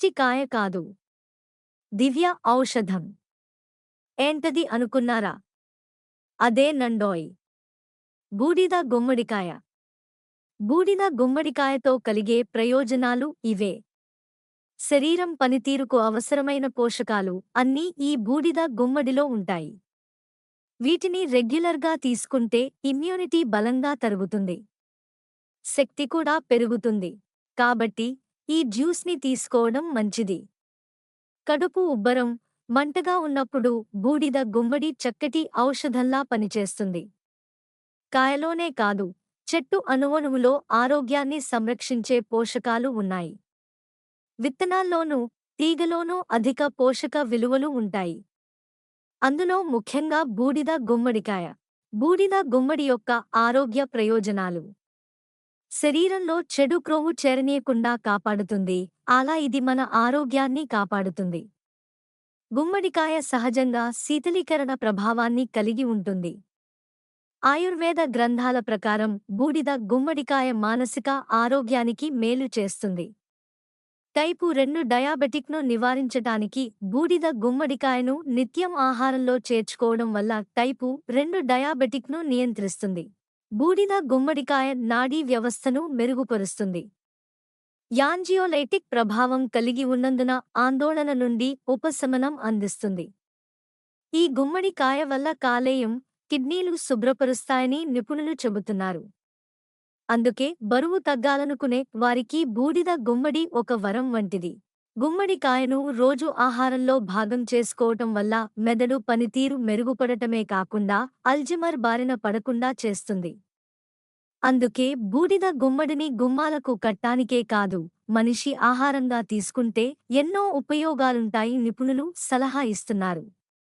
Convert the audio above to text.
దిష్టికాయ కాదు. దివ్య ఔషధం. ఏంటది అనుకున్నారా? అదే నండోయ్. బూడిద గుమ్మడికాయ. బూడిద గుమ్మడికాయతో కలిగే ప్రయోజనాలు ఇవే. శరీరం పనితీరుకు అవసరమైన పోషకాలు అన్నీ ఈ బూడిద గుమ్మడిలో ఉంటాయి. వీటిని రెగ్యులర్గా తీసుకుంటే ఇమ్యూనిటీ బలంగా తరుగుతుంది. శక్తి కూడా పెరుగుతుంది. కాబట్టి ఈ జ్యూస్ని తీసుకోవడం మంచిది. కడుపు ఉబ్బరం, మంటగా ఉన్నప్పుడు బూడిద గుమ్మడి చక్కటి ఔషధంలా పనిచేస్తుంది. కాయలోనే కాదు, చెట్టు అణువణువులో ఆరోగ్యాన్ని సంరక్షించే పోషకాలు ఉన్నాయి. విత్తనాల్లోనూ, తీగలోనూ అధిక పోషక విలువలు ఉంటాయి. అందులో ముఖ్యంగా బూడిద గుమ్మడికాయ. బూడిద గుమ్మడి యొక్క ఆరోగ్య ప్రయోజనాలు: శరీరంలో చెడు క్రొవ్వు చేరనీయకుండా కాపాడుతుంది. అలా ఇది మన ఆరోగ్యాన్ని కాపాడుతుంది. గుమ్మడికాయ సహజంగా శీతలీకరణ ప్రభావాన్ని కలిగి ఉంటుంది. ఆయుర్వేద గ్రంథాల ప్రకారం బూడిద గుమ్మడికాయ మానసిక ఆరోగ్యానికి మేలు చేస్తుంది. టైపు 2 డయాబెటిక్ను నివారించటానికి బూడిద గుమ్మడికాయను నిత్యం ఆహారంలో చేర్చుకోవడం వల్ల టైపు 2 డయాబెటిక్ను నియంత్రిస్తుంది. బూడిద గుమ్మడికాయ నాడీ వ్యవస్థను మెరుగుపరుస్తుంది. యాంజియోలైటిక్ ప్రభావం కలిగి ఉన్నందున ఆందోళన నుండి ఉపశమనం అందిస్తుంది. ఈ గుమ్మడికాయ వల్ల కాలేయం, కిడ్నీలు శుభ్రపరుస్తాయని నిపుణులు చెబుతున్నారు. అందుకే బరువు తగ్గాలనుకునే వారికి బూడిద గుమ్మడి ఒక వరం వంటిది. గుమ్మడికాయను రోజు ఆహారంలో భాగం చేసుకోవటం వల్ల మెదడు పనితీరు మెరుగుపడటమే కాకుండా అల్జీమర్ బారిన పడకుండా చేస్తుంది. అందుకే బూడిద గుమ్మడిని గుమ్మాలకు కట్టానికే కాదు, మనిషి ఆహారంగా తీసుకుంటే ఎన్నో ఉపయోగాలుంటాయి నిపుణులు సలహా ఇస్తున్నారు.